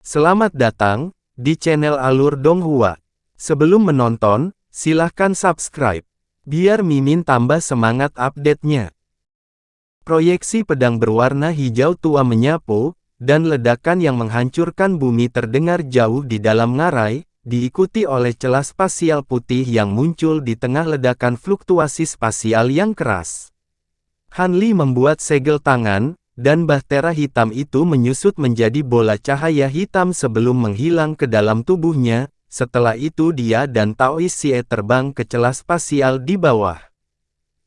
Selamat datang di channel Alur Donghua. Sebelum menonton, silahkan subscribe, biar Mimin tambah semangat update-nya. Proyeksi pedang berwarna hijau tua menyapu, dan ledakan yang menghancurkan bumi terdengar jauh di dalam ngarai, diikuti oleh celah spasial putih yang muncul di tengah ledakan fluktuasi spasial yang keras. Han Li membuat segel tangan, dan bahtera hitam itu menyusut menjadi bola cahaya hitam sebelum menghilang ke dalam tubuhnya. Setelah itu dia dan Taois Xie terbang ke celah spasial di bawah.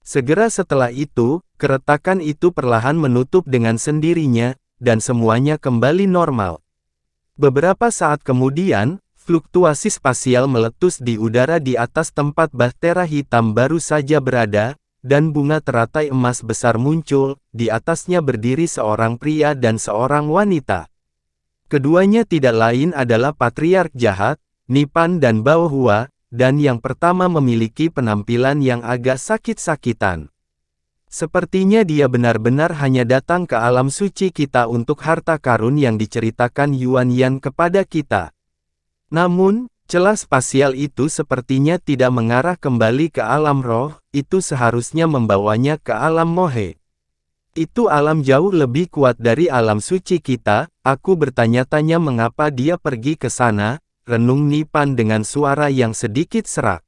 Segera setelah itu, keretakan itu perlahan menutup dengan sendirinya, dan semuanya kembali normal. Beberapa saat kemudian, fluktuasi spasial meletus di udara di atas tempat bahtera hitam baru saja berada, dan bunga teratai emas besar muncul, di atasnya berdiri seorang pria dan seorang wanita. Keduanya tidak lain adalah patriark jahat, Nipan dan Bao Hua, dan yang pertama memiliki penampilan yang agak sakit-sakitan. Sepertinya dia benar-benar hanya datang ke alam suci kita untuk harta karun yang diceritakan Yuan Yan kepada kita. Namun, celah spasial itu sepertinya tidak mengarah kembali ke alam roh, itu seharusnya membawanya ke alam mohe. Itu alam jauh lebih kuat dari alam suci kita. Aku bertanya-tanya mengapa dia pergi ke sana, renung Nipan dengan suara yang sedikit serak.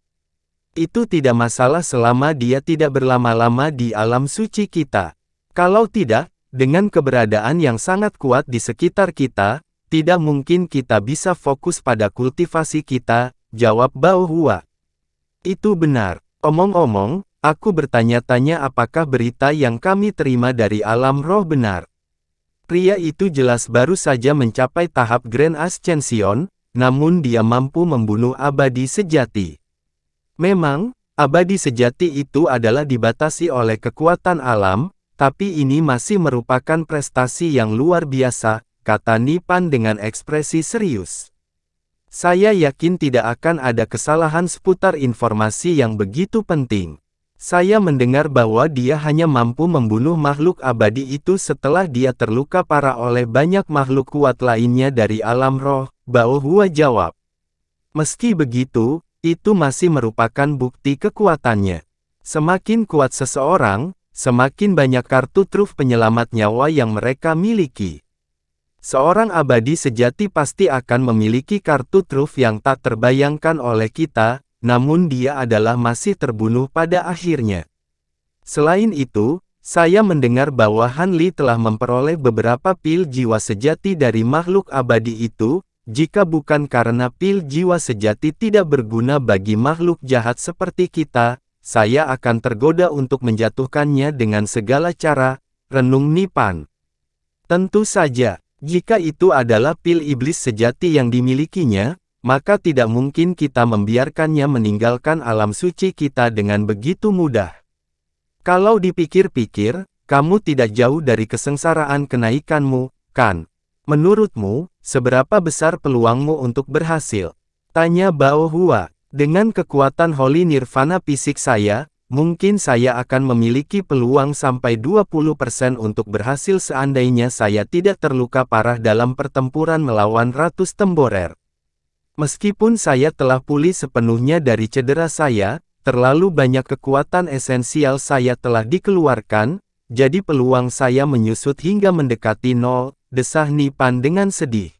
Itu tidak masalah selama dia tidak berlama-lama di alam suci kita. Kalau tidak, dengan keberadaan yang sangat kuat di sekitar kita, tidak mungkin kita bisa fokus pada kultivasi kita, jawab Bao Hua. Itu benar. Omong-omong, aku bertanya-tanya apakah berita yang kami terima dari alam roh benar. Pria itu jelas baru saja mencapai tahap Grand Ascension, namun dia mampu membunuh abadi sejati. Memang, abadi sejati itu adalah dibatasi oleh kekuatan alam, tapi ini masih merupakan prestasi yang luar biasa, kata Nipan dengan ekspresi serius. Saya yakin tidak akan ada kesalahan seputar informasi yang begitu penting. Saya mendengar bahwa dia hanya mampu membunuh makhluk abadi itu setelah dia terluka parah oleh banyak makhluk kuat lainnya dari alam roh, Bao Hua jawab. Meski begitu, itu masih merupakan bukti kekuatannya. Semakin kuat seseorang, semakin banyak kartu truf penyelamat nyawa yang mereka miliki. Seorang abadi sejati pasti akan memiliki kartu truf yang tak terbayangkan oleh kita, namun dia adalah masih terbunuh pada akhirnya. Selain itu, saya mendengar bahwa Han Li telah memperoleh beberapa pil jiwa sejati dari makhluk abadi itu. Jika bukan karena pil jiwa sejati tidak berguna bagi makhluk jahat seperti kita, saya akan tergoda untuk menjatuhkannya dengan segala cara, renung Nipan. Tentu saja. Jika itu adalah pil iblis sejati yang dimilikinya, maka tidak mungkin kita membiarkannya meninggalkan alam suci kita dengan begitu mudah. Kalau dipikir-pikir, kamu tidak jauh dari kesengsaraan kenaikanmu, kan? Menurutmu, seberapa besar peluangmu untuk berhasil? Tanya Bao Hua. Dengan kekuatan Holy Nirvana fisik saya, mungkin saya akan memiliki peluang sampai 20% untuk berhasil seandainya saya tidak terluka parah dalam pertempuran melawan Ratus Temborer. Meskipun saya telah pulih sepenuhnya dari cedera saya, terlalu banyak kekuatan esensial saya telah dikeluarkan, jadi peluang saya menyusut hingga mendekati nol, desah Nipan dengan sedih.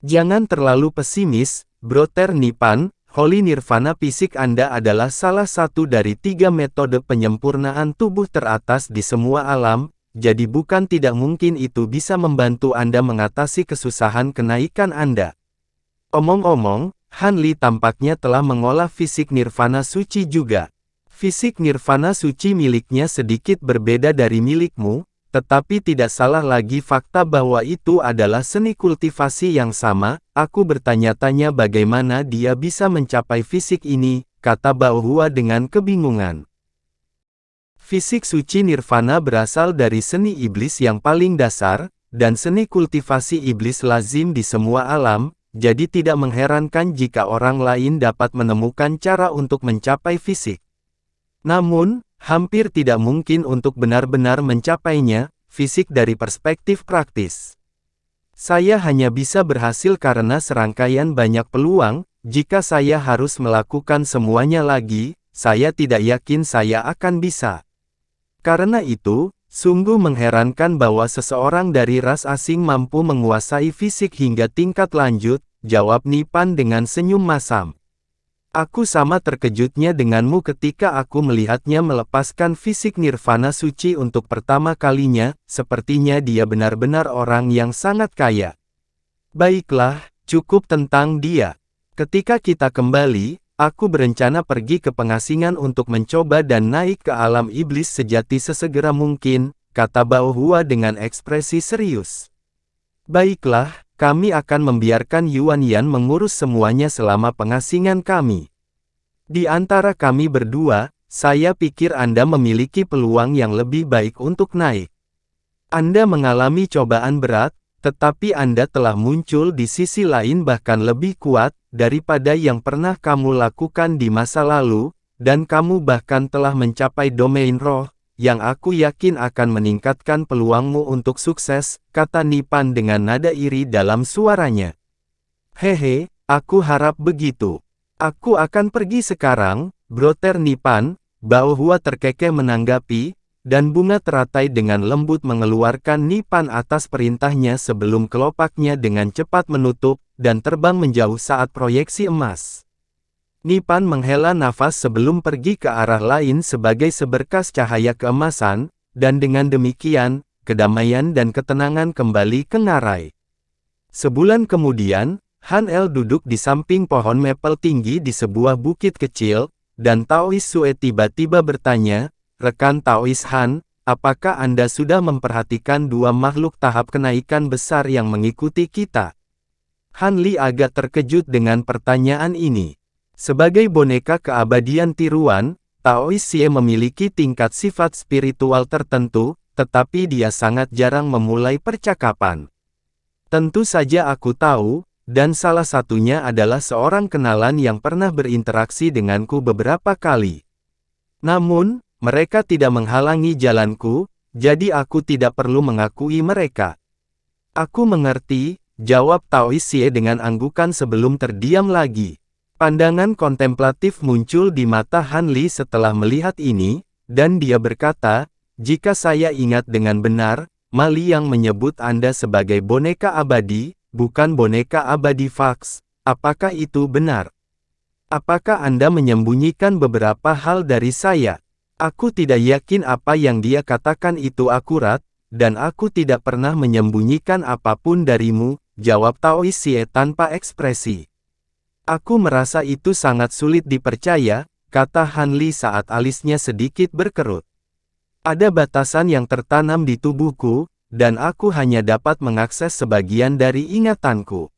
Jangan terlalu pesimis, Broter Nipan. Holy Nirvana fisik Anda adalah salah satu dari 3 metode penyempurnaan tubuh teratas di semua alam, jadi bukan tidak mungkin itu bisa membantu Anda mengatasi kesusahan kenaikan Anda. Omong-omong, Han Li tampaknya telah mengolah fisik Nirvana suci juga. Fisik Nirvana suci miliknya sedikit berbeda dari milikmu, tetapi tidak salah lagi fakta bahwa itu adalah seni kultivasi yang sama. Aku bertanya-tanya bagaimana dia bisa mencapai fisik ini, kata Bao Hua dengan kebingungan. Fisik suci Nirvana berasal dari seni iblis yang paling dasar, dan seni kultivasi iblis lazim di semua alam, jadi tidak mengherankan jika orang lain dapat menemukan cara untuk mencapai fisik. Namun, hampir tidak mungkin untuk benar-benar mencapainya, fisik dari perspektif praktis. Saya hanya bisa berhasil karena serangkaian banyak peluang. Jika saya harus melakukan semuanya lagi, saya tidak yakin saya akan bisa. Karena itu, sungguh mengherankan bahwa seseorang dari ras asing mampu menguasai fisik hingga tingkat lanjut, jawab Nipan dengan senyum masam. Aku sama terkejutnya denganmu ketika aku melihatnya melepaskan fisik nirvana suci untuk pertama kalinya, sepertinya dia benar-benar orang yang sangat kaya. Baiklah, cukup tentang dia. Ketika kita kembali, aku berencana pergi ke pengasingan untuk mencoba dan naik ke alam iblis sejati sesegera mungkin, kata Bao Hua dengan ekspresi serius. Baiklah, kami akan membiarkan Yuan Yan mengurus semuanya selama pengasingan kami. Di antara kami berdua, saya pikir Anda memiliki peluang yang lebih baik untuk naik. Anda mengalami cobaan berat, tetapi Anda telah muncul di sisi lain bahkan lebih kuat daripada yang pernah kamu lakukan di masa lalu, dan kamu bahkan telah mencapai domain roh, yang aku yakin akan meningkatkan peluangmu untuk sukses, kata Nipan dengan nada iri dalam suaranya. Hehe, aku harap begitu. Aku akan pergi sekarang, broter Nipan, Bao Hua terkekeh menanggapi, dan bunga teratai dengan lembut mengeluarkan Nipan atas perintahnya sebelum kelopaknya dengan cepat menutup, dan terbang menjauh saat proyeksi emas. Nipan menghela nafas sebelum pergi ke arah lain sebagai seberkas cahaya keemasan, dan dengan demikian, kedamaian dan ketenangan kembali ke ngarai. Sebulan kemudian, Han El duduk di samping pohon maple tinggi di sebuah bukit kecil, dan Taois Sue tiba-tiba bertanya, "Rekan Taois Han, apakah Anda sudah memperhatikan dua makhluk tahap kenaikan besar yang mengikuti kita?" Han Li agak terkejut dengan pertanyaan ini. Sebagai boneka keabadian tiruan, Taois Xie memiliki tingkat sifat spiritual tertentu, tetapi dia sangat jarang memulai percakapan. Tentu saja aku tahu, dan salah satunya adalah seorang kenalan yang pernah berinteraksi denganku beberapa kali. Namun, mereka tidak menghalangi jalanku, jadi aku tidak perlu mengakui mereka. Aku mengerti, jawab Taois Xie dengan anggukan sebelum terdiam lagi. Pandangan kontemplatif muncul di mata Han Li setelah melihat ini, dan dia berkata, "Jika saya ingat dengan benar, Ma Liang menyebut Anda sebagai boneka abadi, bukan boneka abadi Fax. Apakah itu benar? Apakah Anda menyembunyikan beberapa hal dari saya? Aku tidak yakin apa yang dia katakan itu akurat, dan aku tidak pernah menyembunyikan apapun darimu," jawab Taois Xie tanpa ekspresi. "Aku merasa itu sangat sulit dipercaya," kata Han Li saat alisnya sedikit berkerut. "Ada batasan yang tertanam di tubuhku, dan aku hanya dapat mengakses sebagian dari ingatanku.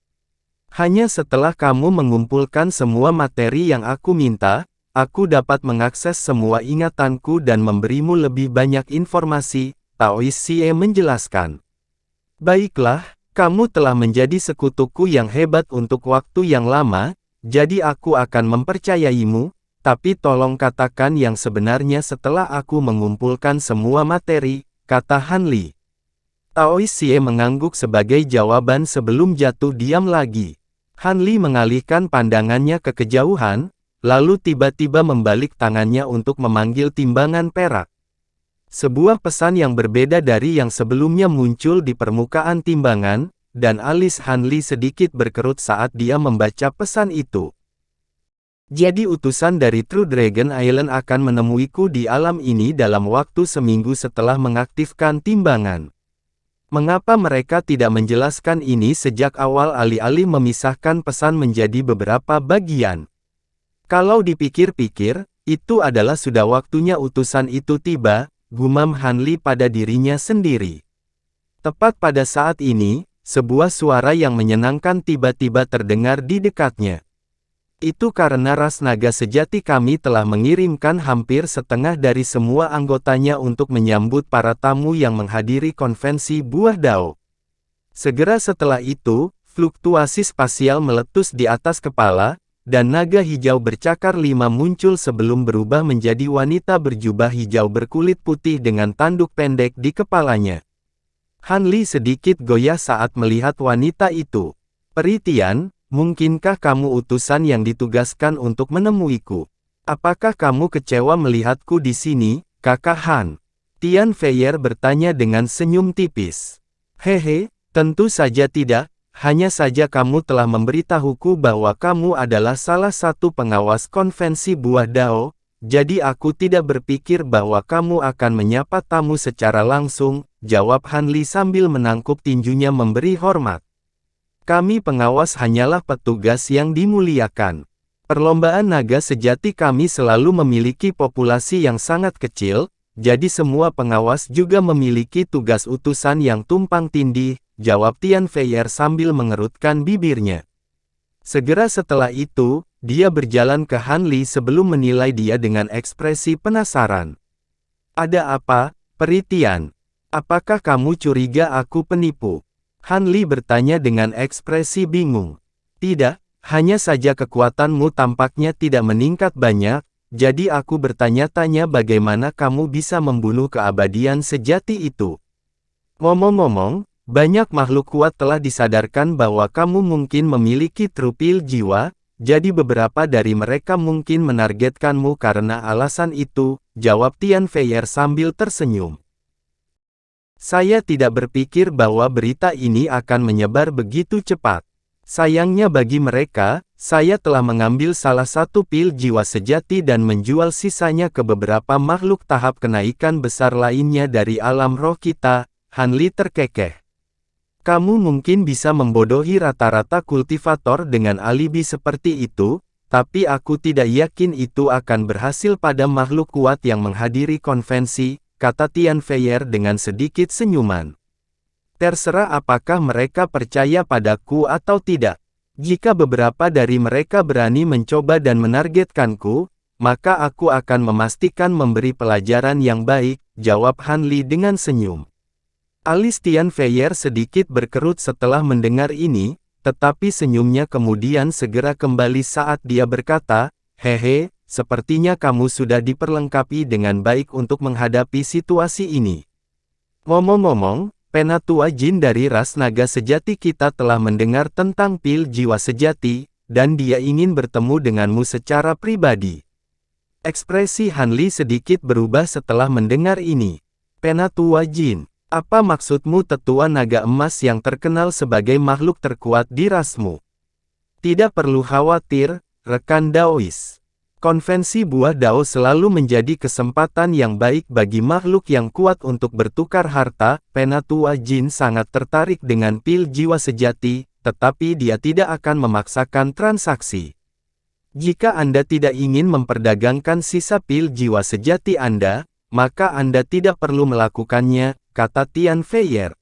Hanya setelah kamu mengumpulkan semua materi yang aku minta, aku dapat mengakses semua ingatanku dan memberimu lebih banyak informasi," Taois Xie menjelaskan. "Baiklah, kamu telah menjadi sekutuku yang hebat untuk waktu yang lama, jadi aku akan mempercayaimu, tapi tolong katakan yang sebenarnya setelah aku mengumpulkan semua materi," kata Han Li. Taois Xie mengangguk sebagai jawaban sebelum jatuh diam lagi. Han Li mengalihkan pandangannya ke kejauhan, lalu tiba-tiba membalik tangannya untuk memanggil timbangan perak. Sebuah pesan yang berbeda dari yang sebelumnya muncul di permukaan timbangan, dan alis Han Li sedikit berkerut saat dia membaca pesan itu. "Jadi utusan dari True Dragon Island akan menemuiku di alam ini dalam waktu seminggu setelah mengaktifkan timbangan. Mengapa mereka tidak menjelaskan ini sejak awal alih-alih memisahkan pesan menjadi beberapa bagian? Kalau dipikir-pikir, itu adalah sudah waktunya utusan itu tiba," gumam Han Li pada dirinya sendiri. Tepat pada saat ini, sebuah suara yang menyenangkan tiba-tiba terdengar di dekatnya. "Itu karena ras naga sejati kami telah mengirimkan hampir setengah dari semua anggotanya untuk menyambut para tamu yang menghadiri konvensi Buah Dao." Segera setelah itu, fluktuasi spasial meletus di atas kepala, dan naga hijau bercakar 5 muncul sebelum berubah menjadi wanita berjubah hijau berkulit putih dengan tanduk pendek di kepalanya. Han Li sedikit goyah saat melihat wanita itu. Peri Tian, mungkinkah kamu utusan yang ditugaskan untuk menemuiku? Apakah kamu kecewa melihatku di sini, kakak Han? Tian Feier bertanya dengan senyum tipis. Hehe, tentu saja tidak, hanya saja kamu telah memberitahuku bahwa kamu adalah salah satu pengawas konvensi buah Dao, jadi aku tidak berpikir bahwa kamu akan menyapa tamu secara langsung, jawab Han Li sambil menangkup tinjunya memberi hormat. Kami pengawas hanyalah petugas yang dimuliakan. Perlombaan naga sejati kami selalu memiliki populasi yang sangat kecil, jadi semua pengawas juga memiliki tugas utusan yang tumpang tindih, jawab Tian Feier sambil mengerutkan bibirnya. Segera setelah itu, dia berjalan ke Han Li sebelum menilai dia dengan ekspresi penasaran. Ada apa, Peri Tian? Apakah kamu curiga aku penipu? Han Li bertanya dengan ekspresi bingung. Tidak, hanya saja kekuatanmu tampaknya tidak meningkat banyak, jadi aku bertanya-tanya bagaimana kamu bisa membunuh keabadian sejati itu. Ngomong-ngomong, banyak makhluk kuat telah disadarkan bahwa kamu mungkin memiliki trupil jiwa, jadi beberapa dari mereka mungkin menargetkanmu karena alasan itu, jawab Tian Feier sambil tersenyum. Saya tidak berpikir bahwa berita ini akan menyebar begitu cepat. Sayangnya bagi mereka, saya telah mengambil salah satu pil jiwa sejati dan menjual sisanya ke beberapa makhluk tahap kenaikan besar lainnya dari alam roh kita, Han Li terkekeh. Kamu mungkin bisa membodohi rata-rata kultivator dengan alibi seperti itu, tapi aku tidak yakin itu akan berhasil pada makhluk kuat yang menghadiri konvensi, kata Tian Feier dengan sedikit senyuman. Terserah apakah mereka percaya padaku atau tidak. Jika beberapa dari mereka berani mencoba dan menargetkanku, maka aku akan memastikan memberi pelajaran yang baik, jawab Han Li dengan senyum. Alis Tian Feier sedikit berkerut setelah mendengar ini, tetapi senyumnya kemudian segera kembali saat dia berkata, hehe, sepertinya kamu sudah diperlengkapi dengan baik untuk menghadapi situasi ini. Ngomong-ngomong, Penatua Jin dari ras naga sejati kita telah mendengar tentang pil jiwa sejati, dan dia ingin bertemu denganmu secara pribadi. Ekspresi Han Li sedikit berubah setelah mendengar ini. Penatua Jin, apa maksudmu tetua naga emas yang terkenal sebagai makhluk terkuat di rasmu? Tidak perlu khawatir, rekan Daois. Konvensi buah Dao selalu menjadi kesempatan yang baik bagi makhluk yang kuat untuk bertukar harta. Penatua Jin sangat tertarik dengan pil jiwa sejati, tetapi dia tidak akan memaksakan transaksi. Jika Anda tidak ingin memperdagangkan sisa pil jiwa sejati Anda, maka Anda tidak perlu melakukannya, kata Tian Feier.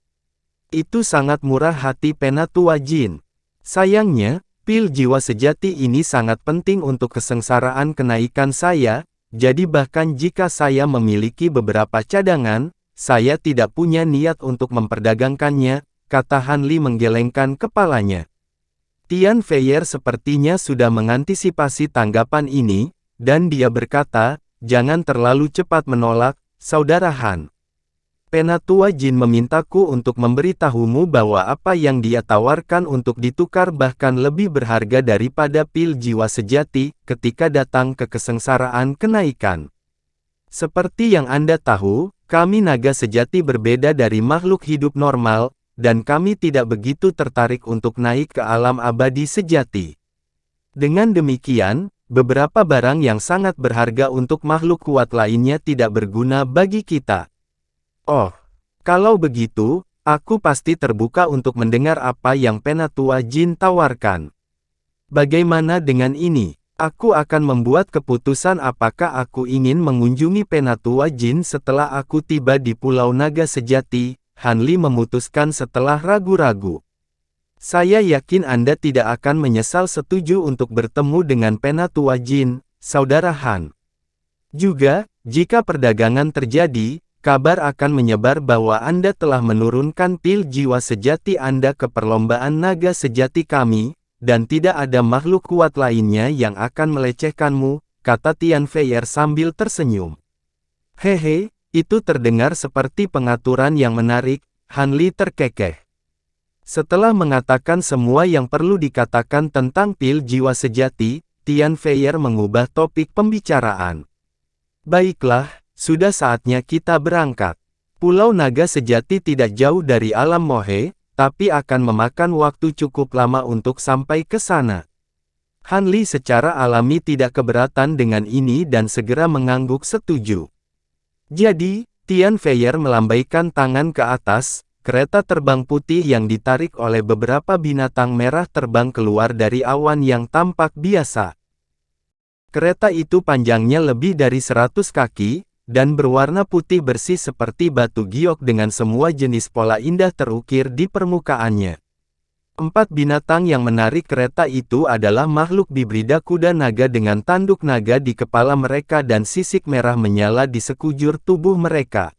Itu sangat murah hati Penatua Jin. Sayangnya, pil jiwa sejati ini sangat penting untuk kesengsaraan kenaikan saya, jadi bahkan jika saya memiliki beberapa cadangan, saya tidak punya niat untuk memperdagangkannya, kata Han Li menggelengkan kepalanya. Tian Feier sepertinya sudah mengantisipasi tanggapan ini, dan dia berkata, jangan terlalu cepat menolak, Saudara Han. Penatua Jin memintaku untuk memberitahumu bahwa apa yang dia tawarkan untuk ditukar bahkan lebih berharga daripada pil jiwa sejati, ketika datang ke kesengsaraan kenaikan. Seperti yang Anda tahu, kami naga sejati berbeda dari makhluk hidup normal, dan kami tidak begitu tertarik untuk naik ke alam abadi sejati. Dengan demikian, beberapa barang yang sangat berharga untuk makhluk kuat lainnya tidak berguna bagi kita. Oh, kalau begitu, aku pasti terbuka untuk mendengar apa yang Penatua Jin tawarkan. Bagaimana dengan ini? Aku akan membuat keputusan apakah aku ingin mengunjungi Penatua Jin setelah aku tiba di Pulau Naga Sejati, Han Li memutuskan setelah ragu-ragu. Saya yakin Anda tidak akan menyesal setuju untuk bertemu dengan Penatua Jin, Saudara Han. Juga, jika perdagangan terjadi, kabar akan menyebar bahwa Anda telah menurunkan pil jiwa sejati Anda ke perlombaan naga sejati kami, dan tidak ada makhluk kuat lainnya yang akan melecehkanmu, kata Tian Feier sambil tersenyum. Hehe, itu terdengar seperti pengaturan yang menarik, Han Li terkekeh. Setelah mengatakan semua yang perlu dikatakan tentang pil jiwa sejati, Tian Feier mengubah topik pembicaraan. Baiklah, sudah saatnya kita berangkat. Pulau Naga Sejati tidak jauh dari alam Mohe, tapi akan memakan waktu cukup lama untuk sampai ke sana. Han Li secara alami tidak keberatan dengan ini dan segera mengangguk setuju. Jadi, Tian Feier melambaikan tangan ke atas. Kereta terbang putih yang ditarik oleh beberapa binatang merah terbang keluar dari awan yang tampak biasa. Kereta itu panjangnya lebih dari 100 kaki, dan berwarna putih bersih seperti batu giok dengan semua jenis pola indah terukir di permukaannya. 4 binatang yang menarik kereta itu adalah makhluk bibrida kuda naga dengan tanduk naga di kepala mereka dan sisik merah menyala di sekujur tubuh mereka.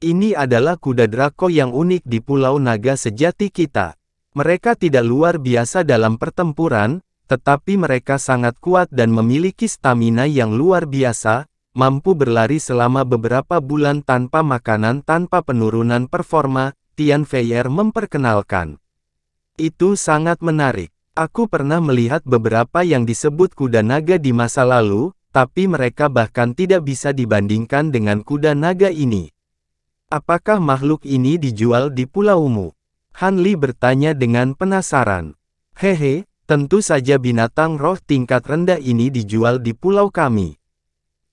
Ini adalah kuda Draco yang unik di Pulau Naga Sejati kita. Mereka tidak luar biasa dalam pertempuran, tetapi mereka sangat kuat dan memiliki stamina yang luar biasa, mampu berlari selama beberapa bulan tanpa makanan tanpa penurunan performa, Tian Feier memperkenalkan. Itu sangat menarik. Aku pernah melihat beberapa yang disebut kuda naga di masa lalu, tapi mereka bahkan tidak bisa dibandingkan dengan kuda naga ini. Apakah makhluk ini dijual di pulaumu? Han Li bertanya dengan penasaran. Hehe, tentu saja binatang roh tingkat rendah ini dijual di pulau kami.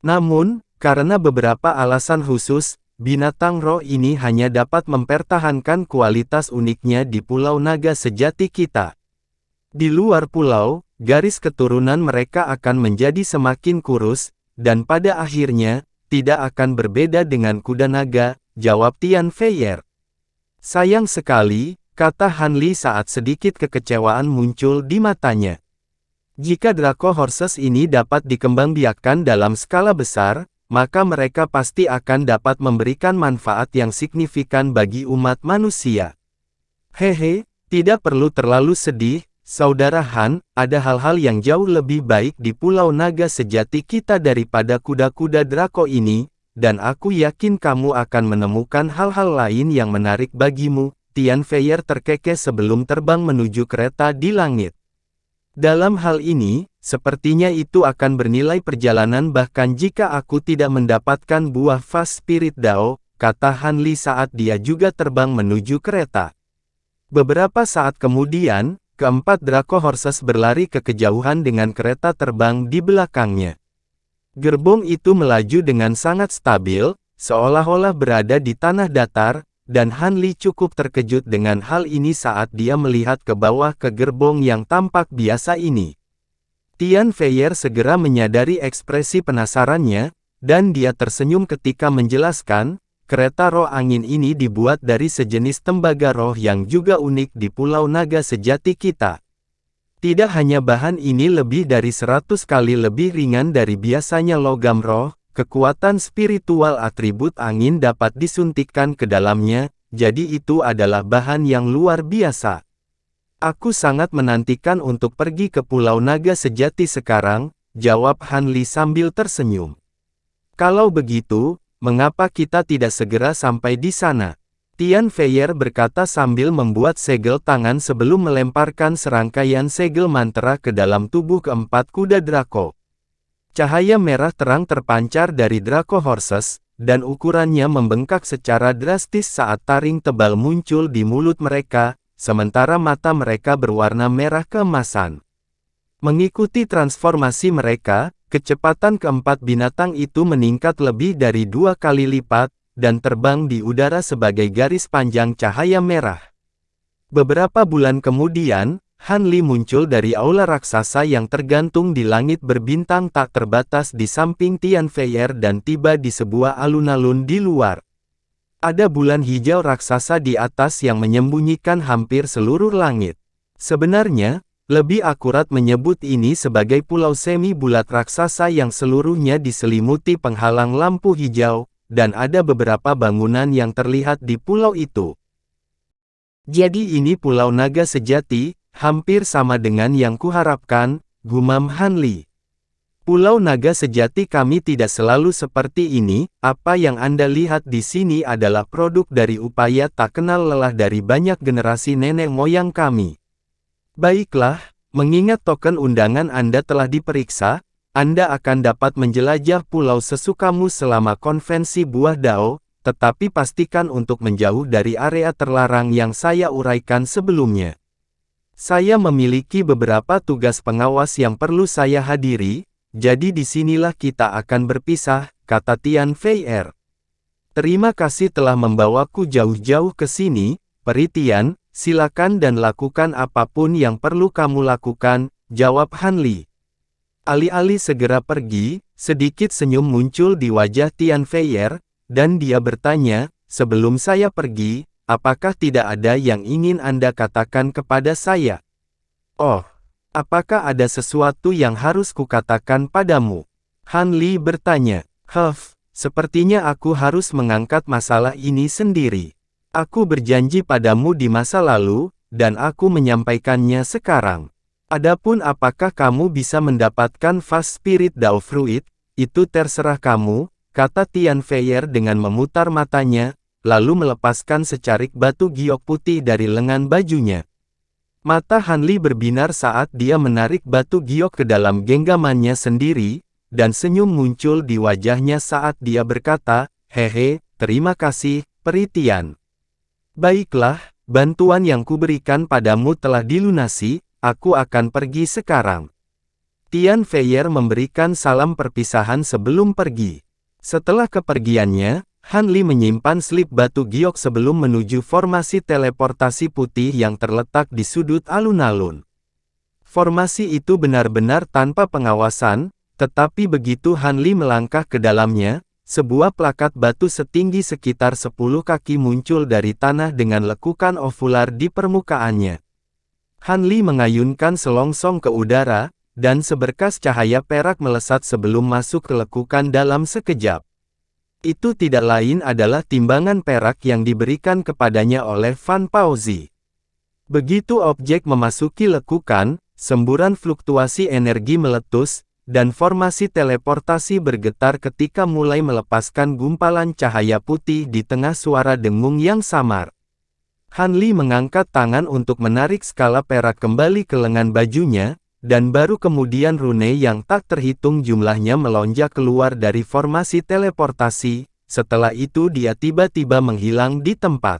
Namun, karena beberapa alasan khusus, binatang roh ini hanya dapat mempertahankan kualitas uniknya di Pulau Naga Sejati kita. Di luar pulau, garis keturunan mereka akan menjadi semakin kurus, dan pada akhirnya, tidak akan berbeda dengan kuda naga, jawab Tian Feier. Sayang sekali, kata Han Li saat sedikit kekecewaan muncul di matanya. Jika Draco Horses ini dapat dikembangbiakkan dalam skala besar, maka mereka pasti akan dapat memberikan manfaat yang signifikan bagi umat manusia. Hehe, tidak perlu terlalu sedih, Saudara Han, ada hal-hal yang jauh lebih baik di Pulau Naga Sejati kita daripada kuda-kuda Draco ini, dan aku yakin kamu akan menemukan hal-hal lain yang menarik bagimu. Tian Feier terkekeh sebelum terbang menuju kereta di langit. Dalam hal ini, sepertinya itu akan bernilai perjalanan bahkan jika aku tidak mendapatkan buah Fast Spirit Dao, kata Han Li saat dia juga terbang menuju kereta. Beberapa saat kemudian, keempat Draco Horses berlari ke kejauhan dengan kereta terbang di belakangnya. Gerbong itu melaju dengan sangat stabil, seolah-olah berada di tanah datar, dan Han Li cukup terkejut dengan hal ini saat dia melihat ke bawah ke gerbong yang tampak biasa ini. Tian Feier segera menyadari ekspresi penasarannya, dan dia tersenyum ketika menjelaskan, kereta roh angin ini dibuat dari sejenis tembaga roh yang juga unik di Pulau Naga Sejati kita. Tidak hanya bahan ini lebih dari 100 kali lebih ringan dari biasanya logam roh, kekuatan spiritual atribut angin dapat disuntikkan ke dalamnya, jadi itu adalah bahan yang luar biasa. Aku sangat menantikan untuk pergi ke Pulau Naga Sejati sekarang, jawab Han Li sambil tersenyum. Kalau begitu, mengapa kita tidak segera sampai di sana? Tian Feier berkata sambil membuat segel tangan sebelum melemparkan serangkaian segel mantra ke dalam tubuh keempat kuda Draco. Cahaya merah terang terpancar dari Draco Horses, dan ukurannya membengkak secara drastis saat taring tebal muncul di mulut mereka, sementara mata mereka berwarna merah keemasan. Mengikuti transformasi mereka, kecepatan keempat binatang itu meningkat lebih dari 2 kali lipat, dan terbang di udara sebagai garis panjang cahaya merah. Beberapa bulan kemudian, Han Li muncul dari aula raksasa yang tergantung di langit berbintang tak terbatas di samping Tian Feier dan tiba di sebuah alun-alun di luar. Ada bulan hijau raksasa di atas yang menyembunyikan hampir seluruh langit. Sebenarnya, lebih akurat menyebut ini sebagai pulau semi bulat raksasa yang seluruhnya diselimuti penghalang lampu hijau, dan ada beberapa bangunan yang terlihat di pulau itu. Jadi ini Pulau Naga Sejati, hampir sama dengan yang kuharapkan, gumam Han Li. Pulau Naga sejati kami tidak selalu seperti ini, apa yang Anda lihat di sini adalah produk dari upaya tak kenal lelah dari banyak generasi nenek moyang kami. Baiklah, mengingat token undangan Anda telah diperiksa, Anda akan dapat menjelajah pulau sesukamu selama konvensi Buah Dao, tetapi pastikan untuk menjauh dari area terlarang yang saya uraikan sebelumnya. Saya memiliki beberapa tugas pengawas yang perlu saya hadiri, jadi disinilah kita akan berpisah, kata Tian Fei. Terima kasih telah membawaku jauh-jauh ke sini, Peri Tian, silakan dan lakukan apapun yang perlu kamu lakukan, jawab Han Li. Alih-alih segera pergi, sedikit senyum muncul di wajah Tian Fei, dan dia bertanya, sebelum saya pergi, apakah tidak ada yang ingin Anda katakan kepada saya? Oh. Apakah ada sesuatu yang harus kukatakan padamu? Han Li bertanya. Sepertinya aku harus mengangkat masalah ini sendiri. Aku berjanji padamu di masa lalu, dan aku menyampaikannya sekarang. Adapun apakah kamu bisa mendapatkan Fast Spirit Dao Fruit, itu terserah kamu, kata Tian Fei dengan memutar matanya, lalu melepaskan secarik batu giok putih dari lengan bajunya. Mata Han Li berbinar saat dia menarik batu giok ke dalam genggamannya sendiri, dan senyum muncul di wajahnya saat dia berkata, hehe, terima kasih, Peri Tian. Baiklah, bantuan yang kuberikan padamu telah dilunasi, aku akan pergi sekarang. Tian Fei memberikan salam perpisahan sebelum pergi. Setelah kepergiannya, Han Li menyimpan slip batu giok sebelum menuju formasi teleportasi putih yang terletak di sudut alun-alun. Formasi itu benar-benar tanpa pengawasan, tetapi begitu Han Li melangkah ke dalamnya, sebuah plakat batu setinggi sekitar 10 kaki muncul dari tanah dengan lekukan ovular di permukaannya. Han Li mengayunkan selongsong ke udara, dan seberkas cahaya perak melesat sebelum masuk ke lekukan dalam sekejap. Itu tidak lain adalah timbangan perak yang diberikan kepadanya oleh Fan Paozi. Begitu objek memasuki lekukan, semburan fluktuasi energi meletus, dan formasi teleportasi bergetar ketika mulai melepaskan gumpalan cahaya putih di tengah suara dengung yang samar. Han Li mengangkat tangan untuk menarik skala perak kembali ke lengan bajunya, dan baru kemudian rune yang tak terhitung jumlahnya melonjak keluar dari formasi teleportasi, setelah itu dia tiba-tiba menghilang di tempat.